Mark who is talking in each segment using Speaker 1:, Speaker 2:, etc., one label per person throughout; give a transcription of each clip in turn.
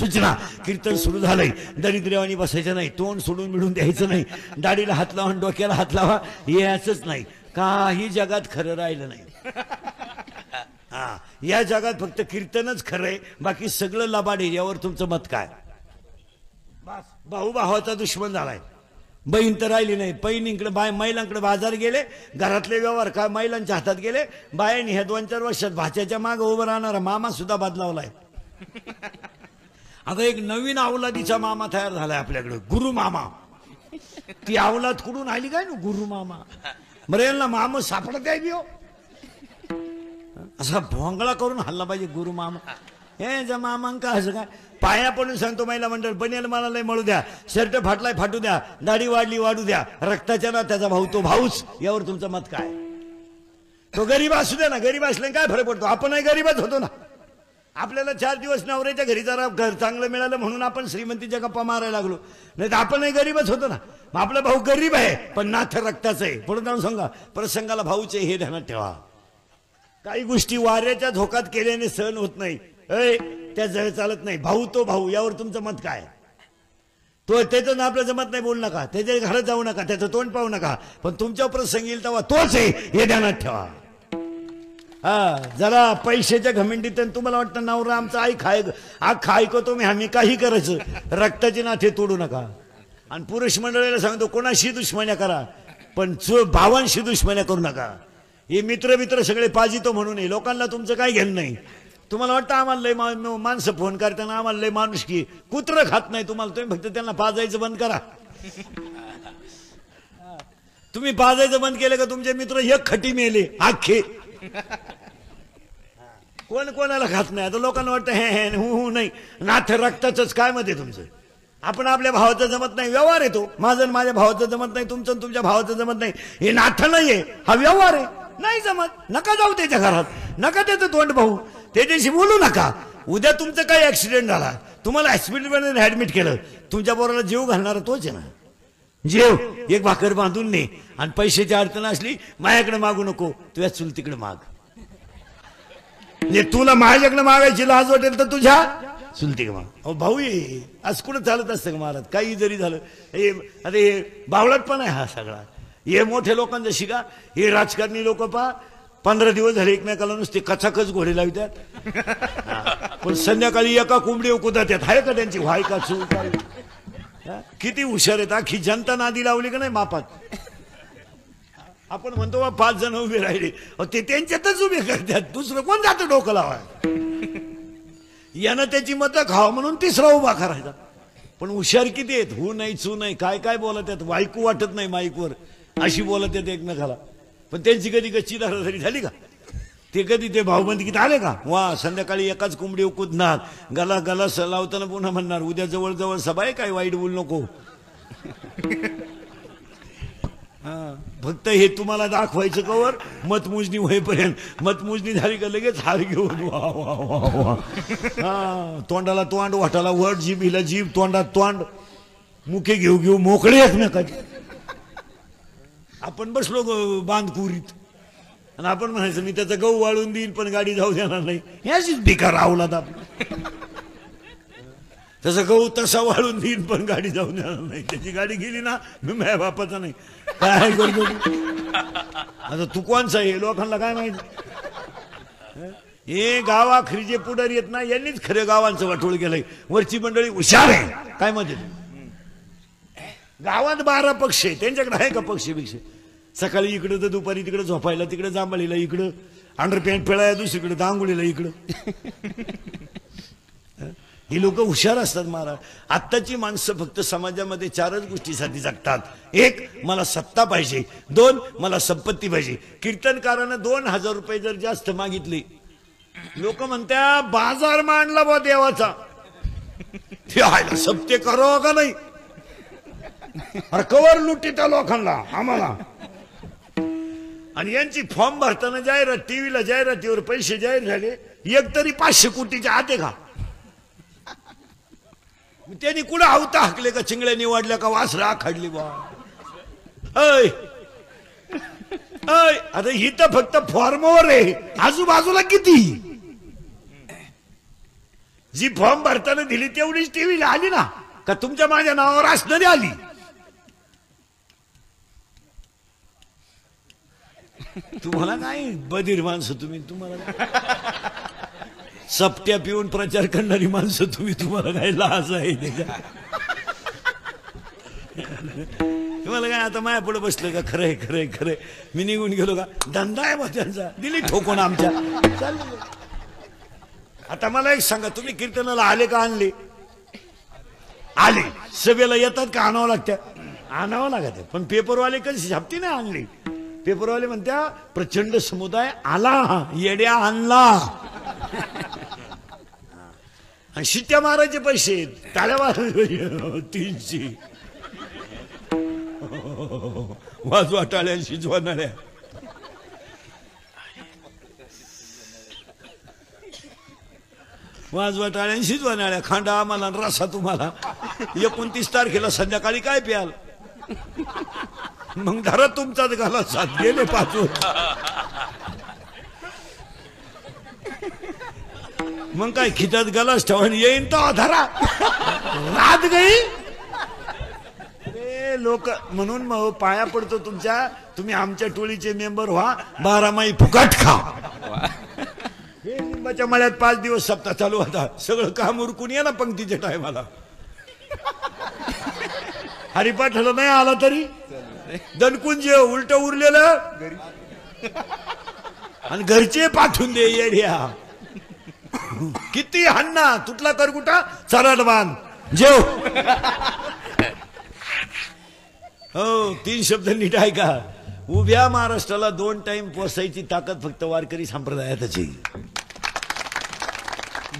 Speaker 1: सूचना, कीर्तन सुरू झालंय, दरिद्रवाणी बसायचं नाही, तोंड सोडून मिळून द्यायचं नाही, दाढीला हात लावा, डोक्याला हात लावा, याचंच नाही, काही जगात खरं राहिलं नाही. हा, या जगात फक्त कीर्तनच खरंय, बाकी सगळं लबाड. यावर तुमचं मत काय? भाऊ भावाचा दुश्मन झालाय, बहीण तर राहिली नाही, बहिणीकडे महिलांकडे बाजार गेले, घरातले व्यवहार काय महिलांच्या हातात गेले. बायांनी ह्या 2-4 वर्षात भाच्याच्या मागे उभं राहणारा मामा सुद्धा बदलावलाय. आता एक नवीन अवलादीचा मामा तयार झालाय आपल्याकडे, गुरु मामा. ती अवलाद कुठून आली काय ना, गुरु मामा. बरं यांना मामा सापडत आहे हो, असा भोंगळा करून हल्ला पाहिजे गुरु मामा. हे मामांका असं काय पाया पडून सांगतो, महिला मंडळ बनेल मला लय मळू द्या, शर्ट फाटलाय फाटू द्या, दाढी वाढली वाढू द्या, रक्ताच्या ना त्याचा भाऊ तो भाऊच. यावर तुमचं मत काय? तो गरीब असू द्या ना, गरीब असल्याने काय फरक पडतो, आपणही गरीबच होतो ना. आपल्याला 4 दिवस नवऱ्याच्या घरी जरा घर चांगलं मिळालं म्हणून आपण श्रीमंतीच्या गप्पा मारायला लागलो, नाही तर आपणही गरीबच होतो ना. मग आपला भाऊ गरीब आहे पण नाथ रक्ताचं आहे. पुढे जाऊन सांगा प्रसंगाला भाऊचे हे ध्यानात ठेवा. काही गोष्टी वाऱ्याच्या झोकात केल्याने सहन होत नाही, त्या जळ चालत नाही. भाऊ तो भाऊ, यावर तुमचं मत काय? तो त्याचं आपलं जमत नाही बोलू नका, त्याच्या घरात जाऊ नका, त्याचं तोंड पाहू नका, पण तुमच्या प्रसंग येईल तेव्हा तोच आहे हे ध्यानात ठेवा. हा, जरा पैशाच्या घमेंडीत तुम्हाला वाटतं नवरा आमचा आख ऐकतो मी, आम्ही काही करायचं, रक्ताचे नाते तोडू नका. आणि पुरुष मंडळीला सांगतो कोणाशी दुश्मन्या करा पण भावांशी दुश्मन्या करू नका. हे मित्र सगळे पाजितो म्हणून आहे, लोकांना तुमचं काय घेणं नाही. तुम्हाला वाटतं आम्हाला लय माणसं फोन करताना आम्हाला लय माणूस की कुत्र खात नाही तुम्हाला, तुम्ही फक्त त्यांना पाजायचं बंद करा. तुम्ही पाजायचं बंद केलं का तुमचे मित्र एक खटी मेले आखे. कोण कोणाला खात नाही. आता लोकांना वाटतं हे हु नाही, नाथ रक्ताच काय मध्ये तुमचं. आपण आपल्या भावाचं जमत नाही, व्यवहार येतो. माझं माझ्या भावाचं जमत नाही, तुमचं तुमच्या भावाचं जमत नाही, हे नाथ नाहीये, हा व्यवहार आहे. नाही जमत, नका जाऊ त्याच्या घरात, नका त्याचं तोंड भाऊ, त्याच्याशी बोलू नका. उद्या तुमचं काही ऍक्सिडेंट झाला, तुम्हाला हॉस्पिटलमध्ये ऍडमिट केलं, तुमच्या पोराला जीव घालणारा तोच आहे ना. जेव एक भाकर बांधून ने, आणि पैशाची अडचण असली माझ्याकडे मागू नको, तुझ्या चुलतीकडे माग. तुला माझ्याकडे मागायची लाज वाटेल तर तुझ्या चुलतीकडे माग. अहो भाऊ ये आज कुठं चालत असतं का महाराज, काही जरी झालं. अरे बावळट पण आहे हा सगळा. हे मोठ्या लोकांचा शिका, हे राजकारणी लोक पहा 15 दिवस झाले एकमेकाला नुसते कचाकच घोडे लावतात, पण संध्याकाळी एका कोंबडी कुदात येत आहे का त्यांची व्हाय का चू. किती हुशार आहेत, अख्खी जनता नादी लावली का नाही मापात. आपण म्हणतो बा 5 जण उभे राहिले, ते त्यांच्यातच उभे करतात, दुसरं कोण जातं डोकं लावा. यानं त्याची मतं खावा म्हणून तिसरा उभा करायचा. पण हुशार किती आहेत, हो नाही चू नाही, काय काय बोलत आहेत, वाईकू वाटत नाही माईकवर, अशी बोलत आहेत एकमेकाला. पण त्यांची कधी गच्ची धाराधारी झाली का? ते कधी ते भाऊबंदकीत आले का? वा संध्याकाळी एकाच कोंबडी कुदणार, गला गला लावताना पुन्हा म्हणणार उद्या जवळ जवळ सभा आहे, काय वाईट बोलू नको. फक्त हे तुम्हाला दाखवायचं कवर मतमोजणी होईपर्यंत. मतमोजणी झाली का लगेच हार घेऊन वा वा वा वा. तोंडाला तोंड, वाटाला वट, जीभीला जीभ, तोंडात तोंड, मुखे घेऊ घेऊ मोकळे एकमेकाचे. आपण बसलो बांधकुरीत आणि आपण म्हणायचं मी त्याचा गहू वाळून देईन पण गाडी जाऊ देणार नाही. याचीच भिकार आवलात आपली. तसं गहू तसा वाळून देईन पण गाडी जाऊ देणार नाही. त्याची गाडी गेली ना मी माझ्या बापाचा नाही. काय करतो आता तू कोणचा आहे लोकांना काय माहिती. हे गावाखरी जे पुढारी येत ना यांनीच खरं गावांचं वाटोळ केलंय. वरची मंडळी हुशार आहे काय मध्ये. गावात 12 पक्ष आहे, त्यांच्याकडे आहे का पक्ष भिक्ष. सकाळी इकडं तर दुपारी तिकडे झोपायला, तिकडे जांभळीला इकडं, अंडरपॅन्ट फेळाया दुसरीकडे, दांगुळीला इकडं. ही लोक हुशार असतात महाराज. आत्ताची माणसं फक्त समाजामध्ये 4च गोष्टीसाठी जगतात. 1 मला सत्ता पाहिजे, 2 मला संपत्ती पाहिजे. कीर्तनकारानं 2000 रुपये जर जास्त मागितले, लोक म्हणत्या बाजार मांडला बा देवाचा. ते आयला सप्ते करो का नाही, कवर लुटी त्या लोकांना आम्हाला. आणि यांची फॉर्म भरताना जाहिरात, टीव्हीला जाहिरातीवर पैसे जाहीर झाले, एक तरी 500 कोटीच्या आत आहे का. त्यांनी कुठं आवता हाकले का, चिंगड्या निवडल्या का, वासरा आखडली बा. आता ही तर फक्त फॉर्मवर आहे, आजूबाजूला किती. जी फॉर्म भरताना दिली तेवढीच टीव्ही आली ना, का तुमच्या माझ्या नावावर असणारी आली? तुम्हाला काय बधीर माणसं तुम्ही, तुम्हाला सपट्या पिऊन प्रचार करणारी माणसं तुम्ही, तुम्हाला काय लाज आहे त्याच्या? तुम्हाला काय आता माया पुढे बसलं का? खरंय खरंय खरंय, मी निघून गेलो का? धंदा आहे मग त्यांचा, दिली ठोकून आमच्या, चाललं. आता मला एक सांगा, तुम्ही कीर्तनाला आले का आणले? आले. सभेला येतात का आणावं लागतं? आणावं लागत. पण पेपरवाले कधी छापती नाही आणली. पेपरवाले म्हणत्या प्रचंड समुदाय आला, येड्या आणला. आणि शिट्ट्या मारायचे पैसे, टाळ्या मारायचे 300. वाजवा टाळ्या, शिजवणाऱ्या. वाजवा टाळ्या, शिजवणाऱ्या. खांडा आम्हाला, रसा तुम्हाला. 29 तारखेला संध्याकाळी काय प्याल? मग धरा तुमचाच घाला, साथ गेले 5 वर्ष. मग काय खितात गलास ठेवून येईन तो धरा, रात गई. लोक म्हणून मग पाया पडतो तुमच्या, तुम्ही आमच्या टोळीचे मेंबर व्हा, 12 माही फुकट खा. हे लिंबाच्या मळ्यात 5 दिवस सप्ताह चालू होता, सगळं काम उरकून ये ना पंक्तीच्या टायमाला. हरिपाठाला नाही आला तरी दणकून जे उलट उरलेलं आणि घरचे पाठवून दे येड्या. किती हन्ना तुटला कर कुठा चराड बांध जेव. हो, 3 शब्द नीट ऐका. उभ्या महाराष्ट्राला 2 टाइम पोसायची ताकद फक्त वारकरी संप्रदायातच आहे.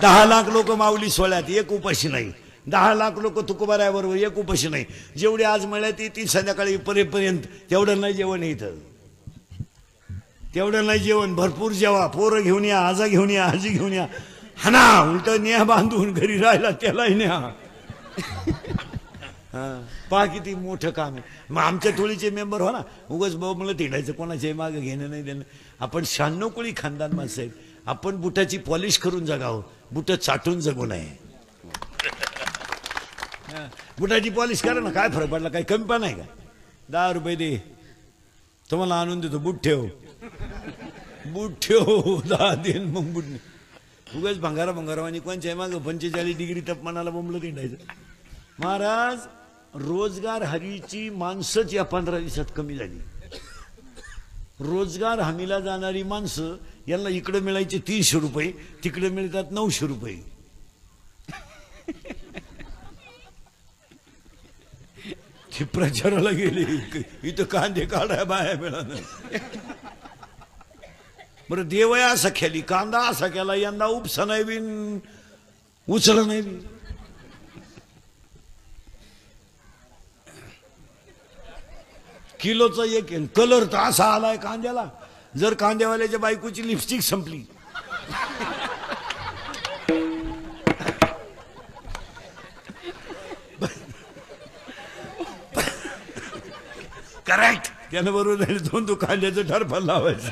Speaker 1: 10 लाख लोक माऊली सोहळ्यात, एक उपाशी नाही. 10 लाख लोक तुकोबाराबरोबर, एक उपाशी नाही. जेवढे आज मळ्यात येतील संध्याकाळी परेपर्यंत, तेवढं नाही जेवण इथं, तेवढं नाही जेवण. भरपूर जेवा, पोरं घेऊन या, आजा घेऊन या, आजी घेऊन या. हाना उलट न्या बांधून घरी राहिला त्यालाही न्या. पहा किती मोठं काम आहे. मग आमच्या टोळीचे मेंबर हो ना, उगाच भाऊ मला तिंडायचं, कोणाच्याही मागं घेणं नाही देणं. आपण 96 कोळी खानदान माणसं आहेत. आपण बुटाची पॉलिश करून जगावं, बुट चाटून जगू नये. बुटाची पॉलिश करा ना, काय फरक पडला? काही कमी पण आहे का? 10 रुपये दे, तुम्हाला आणून देतो. बूट ठेव, बूट ठेव, 10 दिन. मग बूट उगाच भंगारावानी कोणच्याही मागं 45 डिग्री तापमानाला बोंबलं तिंडायचं. महाराज, रोजगार हमीची माणसंच या 15 दिवसात कमी झाली. रोजगार हमीला जाणारी माणसं, यांना इकडे मिळायचे 300 रुपये, तिकडे मिळतात 900 रुपये. ते प्रचाराला गेले, इथं कांदे काढाय बाया मिळालं. बरं, देवय असा खेळली, कांदा असा केला, यंदा उपसा नाही बिन उचला नाही बी. किलोचा एक कलर तर असा आलाय कांद्याला, जर कांद्यावाल्याच्या बायकोची लिपस्टिक संपली. करेक्ट, त्यानं बरोबर झालं. 2 कांद्याचं ठरफल लावायचं.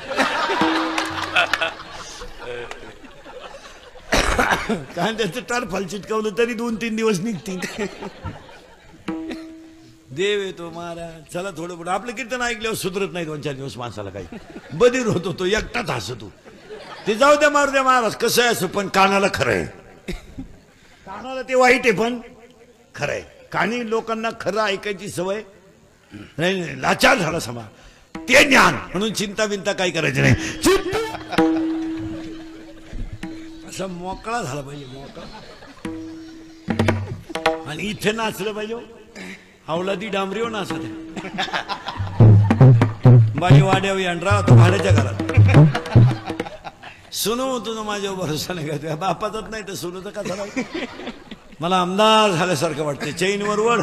Speaker 1: कांद्याचं टरफल चिटकवलं तरी 2-3 दिवस निघतील. देव येतो महाराज. चला थोडं पुढं. आपलं कीर्तन ऐकल्यावर सुधरत नाही 2-4 दिवस माणसाला. काही बधीर होतो तो, एकटाच हसतो. ते जाऊ द्या, मारू द्या महाराज, कसं आहे असं, पण कानाला खरं आहे. कानाला ते वाईट आहे पण खरं आहे. कानी लोकांना खरं ऐकायची सवय नाही, लाचार झाला समाज. ते ज्ञान म्हणून चिंता बिंता काही करायची नाही. असा मोकळा झाला पाहिजे, मोकळा. आणि इथे नाचलं पाहिजे. अवलादी डांबरीवर नाचत आहे. बाई वाड्यावर यांडरा तो भाड्याच्या घरात. सुनू तुझं माझ्यावर भरोसा नाही का? तुझ्या बापाचाच नाही तर सुनू तर का झाला? मला आमदार झाल्यासारखं वाटते. चैनवर वड.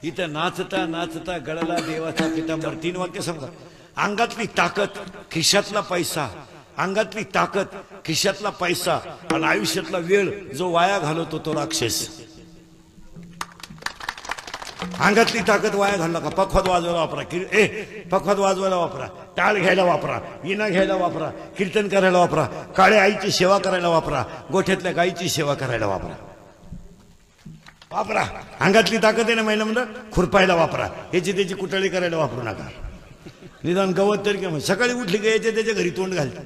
Speaker 1: इथं नाचता नाचता गळाला देवाचा पितांबर. 3 वाक्य सांगा. अंगातली ताकद, खिशातला पैसा. अंगातली ताकद, खिशातला पैसा आणि आयुष्यातला वेळ जो वाया घालवतो तो राक्षस. अंगातली ताकद वाया घालू नका. पखवाद वाजवायला वापरा. पखवाद वाजवायला वापरा. टाळ घ्यायला वापरा. इना घ्यायला वापरा. कीर्तन करायला वापरा. काळ्या आईची सेवा करायला वापरा. गोठ्यातल्या गाईची सेवा करायला वापरा. वापरा. अंगातली ताकद आहे ना महिला म्हणलं, खुरपायला वापरा. याची त्याची कुटाळी करायला वापरू नका. निदान गवत तरी काय. सकाळी उठली का याच्या त्याच्या घरी तोंड घालतात.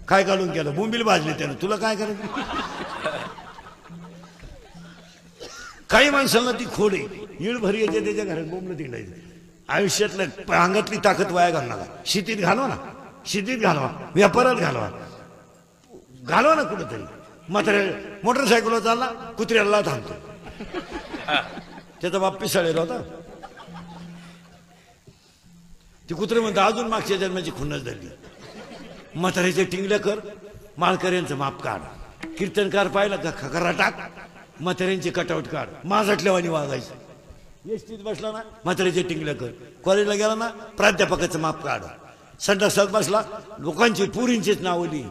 Speaker 1: काय काढून केलं, बोंबील भाजले त्यानं, तुला काय करायचं. काही माणसांना ती खोड आहे. येळभरी याच्या त्याच्या घरात बोंबलं तिंडायचं. आयुष्यातलं अंगातली ताकद वाया घालू नका. शेतीत घालवा ना, शेतीत घालवा, व्यापारात घालवा, घालवा ना कुठंतरी. मात्र मोटरसायकलवर चालला, कुत्र्याला थांबतो. त्याचा बाप पिसाळलेला होता. ती कुत्रे म्हणतात अजून मागच्या जन्माची खुन्नस धरली. म्हाताऱ्याचे टिंगल्या कर, माळकऱ्यांचं माप काढ. कीर्तनकार पाहिला का खकरा टाक, म्हाताऱ्यांचे कटआउट काढ. माझाटल्यावानी वागायचं. एसटीत बसला ना म्हाताऱ्याचे टिंगल्या कर. कॉलेजला गेला ना प्राध्यापकाचं माप काढ. संडासात बसला लोकांची पुरींचीच नावं लिही.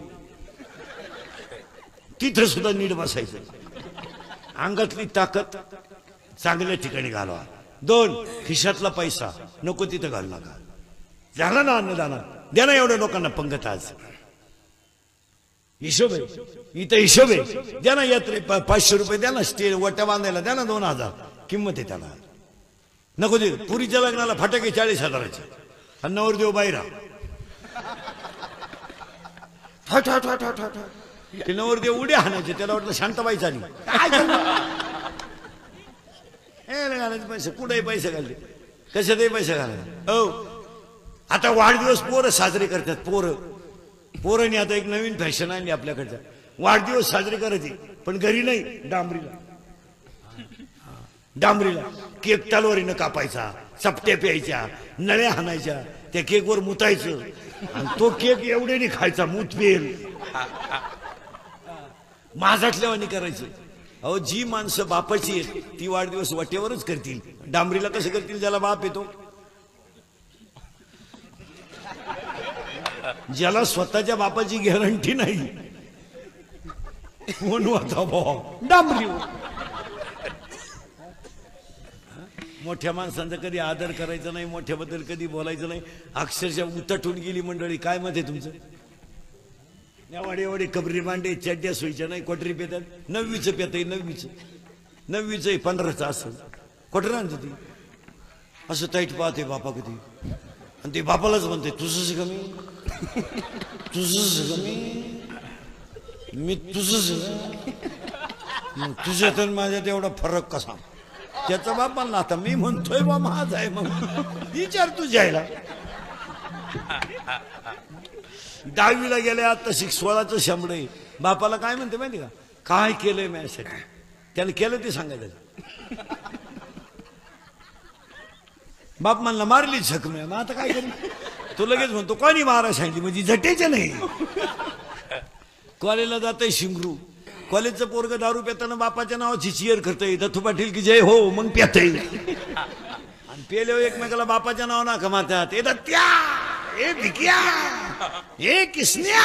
Speaker 1: तिथं सुद्धा नीट बसायचं. अंगातली ताकद चांगल्या ठिकाणी घालवा. 2 खिशातला पैसा नको तिथं घालू नका. झाला ना अन्नदान, द्या ना एवढ्या लोकांना पंगत. आज हिशोब आहे, इथं हिशोब आहे. द्या ना यात्रे 500 रुपये द्या ना. स्टे वट्या बांधायला द्या ना 2000 किंमत आहे त्याला. नको दे. पुरीच्या लग्नाला फटाके 40,000चे आणि नवरदेव बाहेर. ते नवरदेव उड्या हाणायचे. त्याला वाटलं शांताबाई चाली. घालायचे पैसे कुठेही पैसे घालले, कशातही पैसे घालायचे. हो आता वाढदिवस पोरं साजरे करतात. पोरांनी आता एक नवीन फॅशन आणली आपल्याकडच्या. वाढदिवस साजरे करायचे पण घरी नाही, डांबरीला केक तलवारीनं कापायचा, चपट्या प्यायच्या, नळ्या हाणायच्या, त्या केकवर मुतायचं आणि तो केक एवढ्याने खायचा, मूत पेल. माझाटल्यावानी करायचं. अहो जी माणसं बापाची आहेत ती वाढदिवस वाटेवरच करतील. डांबरीला कसं करतील ज्याला बाप येतो. ज्याला स्वतःच्या बापाची गॅरंटी नाही म्हणू आता डांबरी. मोठ्या माणसांचा कधी आदर करायचा नाही, मोठ्याबद्दल कधी बोलायचं नाही. अक्षरशः उतटून गेली मंडळी. काय मत आहे तुमचं. वाडे कबरी मांडे चड्ड्या सोयीच्या नाही. क्वाटरी पेतात. 9वीचं पेत आहे. 9वीचं 15चं असं क्वाटर आणते ती. असं ताईट पाहते बापा कधी. आणि ते बापालाच म्हणते तुझंच कमी, तुझंच कमी, मी तुझंच. तुझ्यात माझ्यात एवढा फरक कसा. त्याचा बाप म्हणला आता मी म्हणतोय बा माझ आहे. मग विचार तुझ्या आईला. 10वीला गेल्या आता 16चं शंभडे. बापाला काय म्हणते माहिती का, काय केलंय माझ्यासाठी. त्याने केलं ते सांगायचं. बाप म्हणला मारली झकम्या. मग आता काय करेल. तो लगेच म्हणतो कोणी मारा सांगितली म्हणजे झटेच्या नाही. कॉलेजला जातंय शिंगरू. कॉलेजचं पोरग दारू पेताना बापाच्या नावाची चियर करतंय. दत्तू पाटील की जय हो मग पेतय. आणि पेल्यावर एकमेकाला बापाच्या नाव ना कमातात. ए दत्त्या, ए भिक्या, ए किसन्या,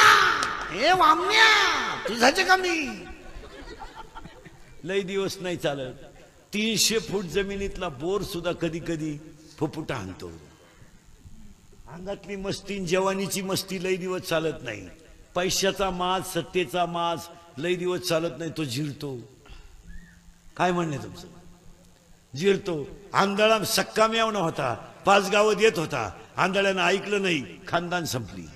Speaker 1: ए वामन्या, तुझ्याचे कमी. लई दिवस नाही चालत. 300 फूट जमिनीतला बोर सुद्धा कधी कधी फुफुटा आणतो. अंगातली मस्ती, जवानीची मस्ती लई दिवस चालत नाही. पैशाचा माज, सत्तेचा माज लई दिवस चालत नाही. तो जिरतो. काय म्हणणे तुमचं. जिरतो. आंधळा सक्का मेवणा होता. 5 गावं देत होता. आंधळ्यानं ऐकलं नाही, खानदान संपली.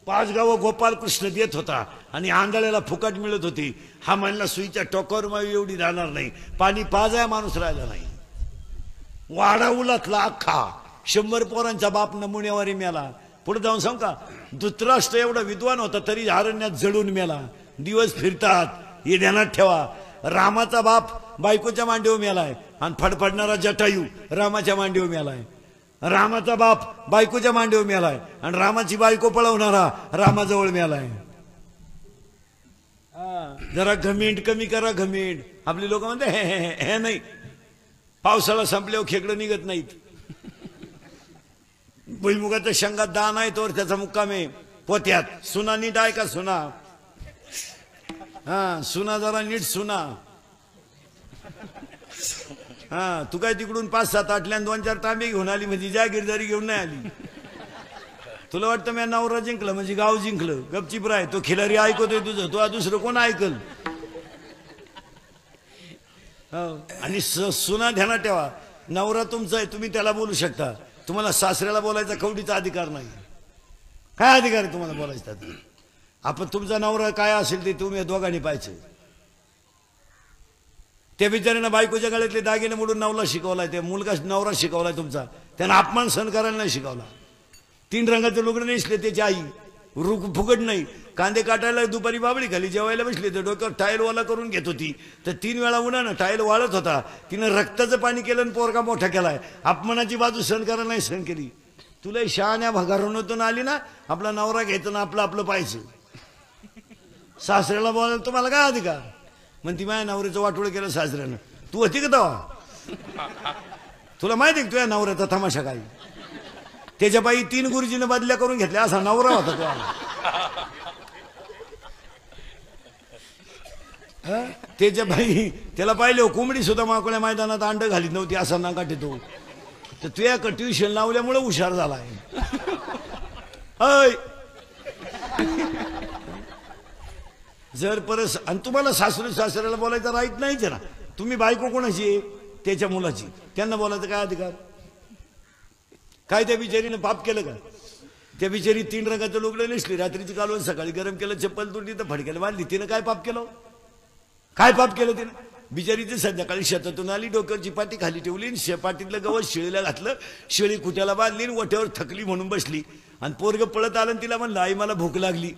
Speaker 1: 5 गावं गोपालकृष्ण देत होता आणि आंधळ्याला फुकट मिळत होती. हा म्हणला सुईच्या टोकावर मावी एवढी राहणार नाही. पाणी पाजाया माणूस राहिला नाही. वाडा उलटला अख्खा. 100 पोरांचा बाप नमुन्यावारी मेला. पुढे जाऊन सांग का, धृतराष्ट्र एवढा विद्वान होता तरी अरण्यात जळून मेला. दिवस फिरतात हे ध्यानात ठेवा. रामाचा बाप बायकोच्या मांडीवर मेलाय आणि फडफडणारा जटायू रामाच्या मांडीवर मेलाय. रामाचा बाप बायकोच्या मांडीवर मेलाय आणि रामाची बायको पळवणारा रामाजवळ मेलाय. जरा घमेंड कमी करा. घमेंड. आपली लोक म्हणते हे नाही. पावसाळा संपल्यावर खेकडं निघत नाहीत. भुईमुगाच्या शेंगात दान आहे तोवर त्याचा मुक्काम आहे पोत्यात. सुना नीट आहे का सुना. सुना जरा नीट सुना. हा तू काय तिकडून 5-7 आटल्यान 2-4 तांबे घेऊन आली म्हणजे जागीरदारी घेऊन नाही आली. तुला वाटतं मी नवरा जिंकलं म्हणजे गाव जिंकलं. गपचीप राय. तो खिलारी ऐकतोय तुझं, तो दुसरं कोण ऐकल. आणि सुना ध्यानात ठेवा, नवरा तुमचा आहे, तुम्ही त्याला बोलू शकता. तुम्हाला सासऱ्याला बोलायचा कवडीचा अधिकार नाही. काय अधिकार आहे तुम्हाला बोलायचा? आपण तुमचा नवरा काय असेल ते तुम्ही दोघांनी पाहिजे. त्या बिचाऱ्यानं बायकोच्या गळ्यातले दागिने मोडून नवला शिकवलाय, ते मुलगा नवरा शिकवलाय तुमचा. त्यानं अपमान सहन करायला नाही शिकवला. 3 रंगाचे लुगडे नेसले त्याची आई, फुकट नाही. कांदे काटायला दुपारी बाबळी खाली जेवायला बसले तर डोक्यावर टाईल वाला करून घेत होती. तर 3 वेळा उन्हानं टाईल वाळत होता. तिनं रक्ताचं पाणी केलं आणि पोरगा मोठा केलाय. अपमानाची बाजू सहन करायला नाही सहन केली. तुला शहाण्या भगारोनातून आली ना, आपला नवरा घ्यायचं ना आपलं आपलं पाहायचं. सासऱ्याला बोलायला तुम्हाला काय अधिकार? म्हणती माझ्या नवऱ्याचं वाटोळं केलं सासऱ्यानं. तू होती का तेव्हा? तुला माहिती का तुझ्या नवऱ्याचा तमाशा काय? त्याच्या बाई 3 गुरुजीनं बदल्या करून घेतल्या असा नवरा होता तो. त्याच्या बाई त्याला पाहिले कोंबडी सुद्धा माकोळ्या मैदानात अंड घालीत नव्हती असा नाकाटे तो. तर तुझ्या ट्युशन लावल्यामुळे हुशार झालाय. जर परत आणि तुम्हाला सासऱ्याला बोलायचा राईट नाहीच ना. तुम्ही बायको कोणाची आहे? त्याच्या मुलाची. त्यांना बोलायचं काय अधिकार? काय त्या बिचारीनं पाप केलं का? त्या बिचारी 3 रंगाचं लुगडं नेसली, रात्रीची कालवण सकाळी गरम केलं, चप्पल तुटली तर फडक्याला बांधली. तिनं काय पाप केलं? काय पाप केलं तिनं? बिचारीची संध्याकाळी शेतातून आली, डोक्यावरची पाटी खाली ठेवली, पाटीतलं गवत शेळीला घातलं, शेळी कुट्याला बांधली, वट्यावर थकली म्हणून बसली. आणि पोरग पळत आलं आणि तिला म्हणलं आई मला भूक लागली.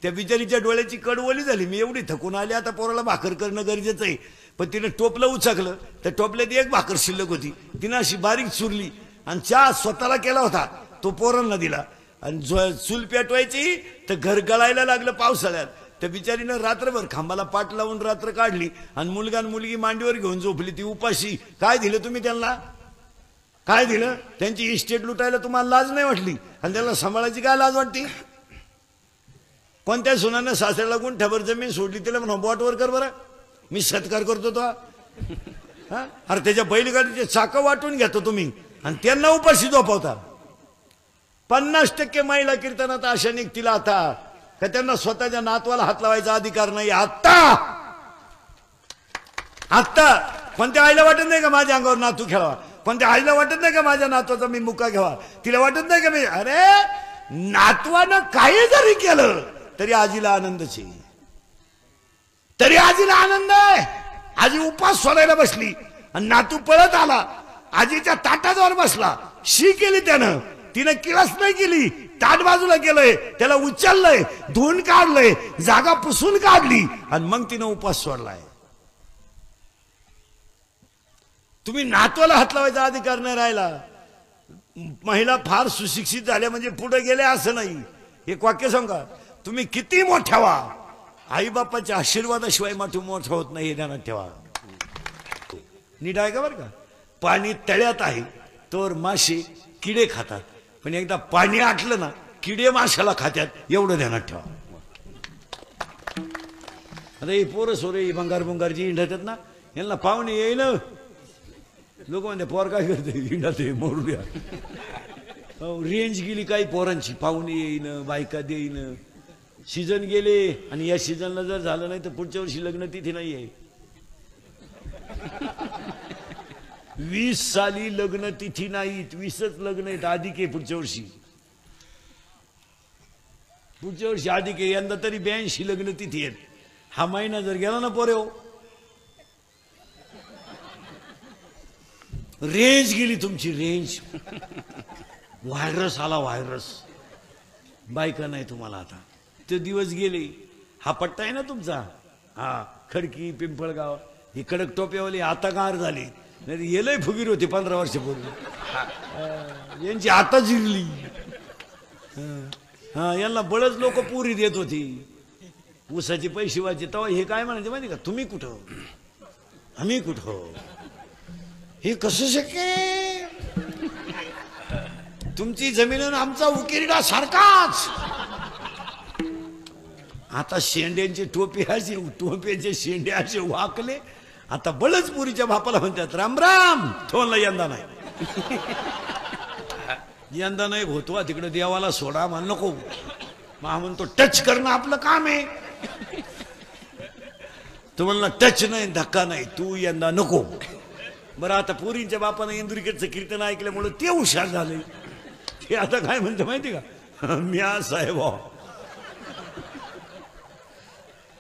Speaker 1: त्या बिचारीच्या डोळ्याची कडवली झाली. मी एवढी थकून आली, आता पोराला भाकर करणं गरजेचं आहे. पण तिनं टोपलं उचकलं, तर टोपल्यात 1 भाकर शिल्लक होती. तिनं अशी बारीक चुरली आणि चहा स्वतःला केला होता, तो पोरांना दिला. आणि चूल पेटवायची तर घर गळायला लागलं पावसाळ्यात. त्या बिचारीनं रात्रभर खांबाला पाठ लावून रात्र काढली आणि मुलगा आणि मुलगी मांडीवर घेऊन झोपली, ती उपाशी. काय दिलं तुम्ही त्यांना? काय दिलं? त्यांची इस्टेट लुटायला तुम्हाला लाज नाही वाटली? आणि त्याला सांभाळायची काय लाज वाटते? कोणत्या सुनानं सासऱ्याला गुंठ्याभर जमीन सोडली, तिला म्हणा बोटवर कर बरं, मी सत्कार करतो तो. अरे त्याच्या बैलगाडीचे चाकं वाटून घेतो तुम्ही आणि त्यांना उपाशी झोपवता. 50% महिला कीर्तनात अशा निघतील आता का त्यांना स्वतःच्या नातवाला हात लावायचा अधिकार नाही. आत्ता कोणत्या आईला वाटत नाही का माझ्या अंगावर नातू खेळावा? कोणत्या आईला वाटत नाही का माझ्या नातवाचा मी मुका घ्यावा? तिला वाटत नाही का मी अरे नातवानं काही जरी केलं तरी आजीला आनंदच आहे. तरी आजीला आनंद आहे. आजी उपास सोडायला बसली आणि नातू पळत आला, आजीच्या ताटाजवळ बसला. शी केली त्यानं, तिनं किळस नाही केली, ताट बाजूला केलंय, त्याला उचललंय, धुवून काढलंय, जागा पुसून काढली आणि मग तिनं उपास सोडलाय. तुम्ही नातवाला हात लावायचा अधिकार नाही राहिला. महिला फार सुशिक्षित झाल्या म्हणजे पुढे गेल्या असं नाही. एक वाक्य सांगा, तुम्ही किती मोठ्या व्हा, आई बापाच्या आशीर्वादाशिवाय मोठं होत नाही हे ध्यानात ठेवा. नीट आहे का बरं का? पाणी तळ्यात आहे तर मासे किडे खातात, पण एकदा पाणी आटलं ना किडे माशाला खात्यात, एवढं ध्यानात ठेवा. आता ही पोरं सोरे भंगार जी इंढतात ना, यांना पाहुणे येईन. लोक म्हणते पोर काय करते इंडात मोरू द्या. रेंज गेली काही पोरांची, पाहुणे येईन, बायका देईन. सीझन गेले आणि या सीझनला जर झालं नाही तर पुढच्या वर्षी लग्न तिथे नाही आहे. 20 साली लग्न तिथी नाहीत, 20च लग्न आहेत. अधिक आहे पुढच्या वर्षी, पुढच्या वर्षी अधिक आहे. यंदा तरी 82 लग्न तिथी आहेत. हा महिना जर गेला ना पोरे हो, रेंज गेली तुमची, रेंज. व्हायरस आला, व्हायरस. बायका नाही तुम्हाला आता, ते दिवस गेले. हा पट्टा आहे ना तुमचा, हा खडकी पिंपळगाव, ही कडक टोप्यावाली आता गार झाली. नाही येलय फुगीर होती 15 वर्षापूर्वी, यांची आता जिरली. हा यांना बळच लोक पुरी देत होती, ऊसाचे पैसे वाचे. तेव्हा हे काय म्हणायचे माहिती का, तुम्ही कुठं आम्ही कुठं, हे कसं शक्य? तुमची जमीन आमचा उकिरडा सारखाच. आता शेंड्यांचे टोपे असे, टोप्याचे शेंडे असे वाकले आता बळच पुरीच्या बापाला म्हणतात राम राम, थोला यंदा नाही, यंदा नाही होतो तिकडे देवाला सोडा म्हण नको. मग म्हणतो टच करणं आपलं काम आहे. तो म्हणला टच नाही धक्का नाही, तू यंदा नको. बरं आता पुरींच्या बापानं इंदुरीकडचं कीर्तन ऐकल्यामुळे ते हुशार झाले. ते आता काय म्हणतो माहिती का, मी असं आहे भाऊ.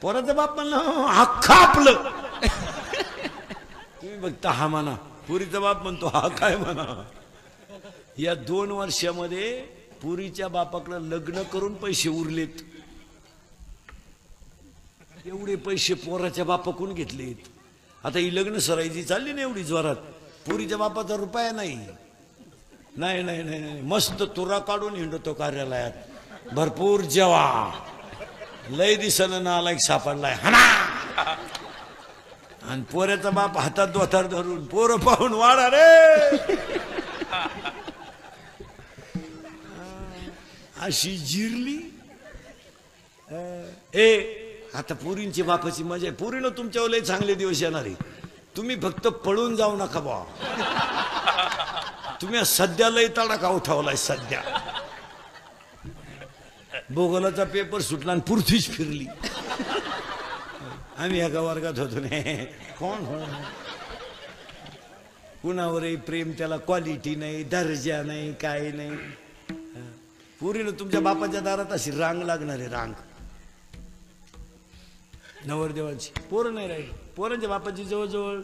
Speaker 1: पोराचा बाप म्हणला अख्खा आपलं. तुम्ही बघता हा म्हणा, पुरीचा बाप म्हणतो हा काय म्हणा. या 2 वर्षामध्ये पुरीच्या बापाकडे लग्न करून पैसे उरलेत. एवढे पैसे पोराच्या बापाकडून घेतलेत. आता ही लग्न सराईची चालली ना एवढी जोरात, पुरीच्या बापाचा रुपया नाही. नाही नाही नाही नाही, मस्त तुरा काढून हिंडतो कार्यालयात, भरपूर जेवा, लय दिसणं नालायक सापडलाय हाना. आणि पोऱ्याचा बाप हातात दोथार धरून पोरं पाहून वाढा रे. अशी जिरली. आता पुरींची बापाची मजा आहे. पुरीनं तुमच्यावर लय चांगले दिवस येणार आहे. तुम्ही फक्त पळून जाऊ नका बा. तुम्ही सध्या लय तडाखा उठवलाय. सध्या भूगोलाचा पेपर सुटला आणि पृथ्वीच फिरली. आम्ही एका वर्गात होतो ने, कोण हो कुणावरही प्रेम, त्याला क्वालिटी नाही, दर्जा नाही, काय नाही. पुरीनं तुमच्या बापाच्या दारात अशी रांग लागणार आहे, रांग. नवरदेवांची पोरं नाही राहिली. पोरांच्या बापाची जवळजवळ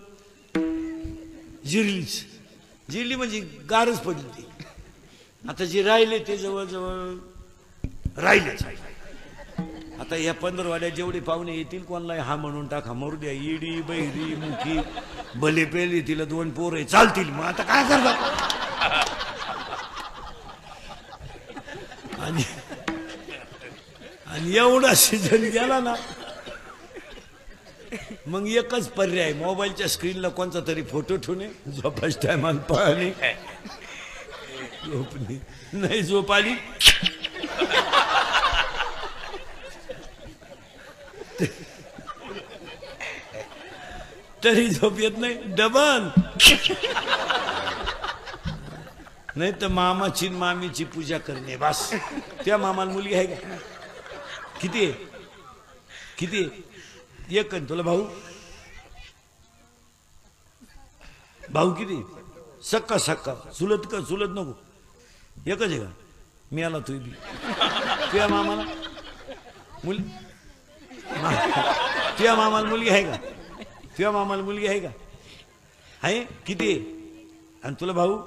Speaker 1: जिरलीच. जिरली म्हणजे गारच पडली ती. आता जे राहिले ते जवळजवळ राहिले. आता या 15 वाड्यात जेवढे पाहुणे येतील कोणाला हा म्हणून टाका, मरू द्या. इडी बहिरी मुखी भले पेली, तिला 2 पोरं चालतील. मग आता काय करतात. आणि एवढा सीझन गेला ना, मग एकच पर्याय, मोबाईलच्या स्क्रीनला कोणता तरी फोटो ठेवणे, झोपाच टायमान पाहणे. झोपणे नाही, झोप आली तरी झोप येत नाही, डबल. नाही तर मामाची मामीची पूजा करणे बस. त्या मामाला मुलगी आहे का? किती आहे? किती आहे? एक. तुला भाऊ भाऊ किती? सक्का सक्का. चुलत का? चुलत नको, एकच आहे का? मी आला तू बी. तुझ्या मामाला मुली, तुझ्या मामाला मुलगी आहे का? तुझ्या मामाला मुलगी आहे का? आहे. किती आहे? आणि तुला भाऊ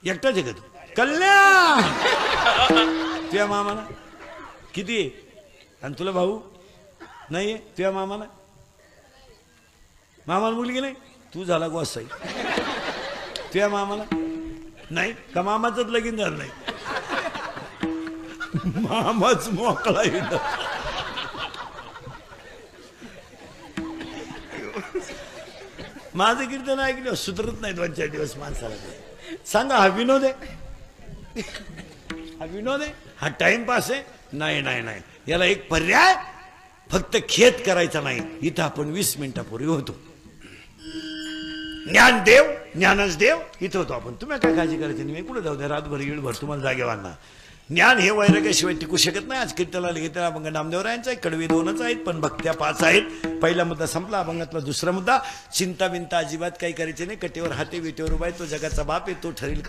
Speaker 1: एकटाच आहे का तू? कल्याण. तुझ्या मामाला किती आहे? आणि तुला भाऊ नाही आहे? तुझ्या मामाला मुलगी नाही? तू झाला गोसाई. तुझ्या मामाला नाही का? मामाचंच लगीन झालं नाही. मामाच मोकळा येतो. माझं कीर्तन ऐकलं सुधरत नाही 2-4 दिवस माणसाला. सांगा हा विनोद आहे? हा विनोद आहे? हा टाइमपास आहे? नाही नाही नाही. याला एक पर्याय, फक्त खेद करायचा नाही. इथं आपण 20 मिनिटापूर्वी होतो. ज्ञान देव, ज्ञानच देव इथं होतो आपण. तुम्ही काय काळजी करायची नाही. कुठे जाऊ द्या, रातभर येळभर तुम्हाला जागेवाना. ज्ञान हे वैराग्याशिवाय टिकू शकत नाही. आज कीर्तनाला घेतला अभंग नामदेवरायांचा आहे. कडवे 2च आहेत पण भक्त्या 5 आहेत. पहिला मुद्दा संपला. अभंगातला दुसरा मुद्दा, चिंता बिंता अजिबात काही करायचे नाही. कटेवर हाते विटेवर उभा आहे तो जगाचा बाप आहे, तो ठरेल का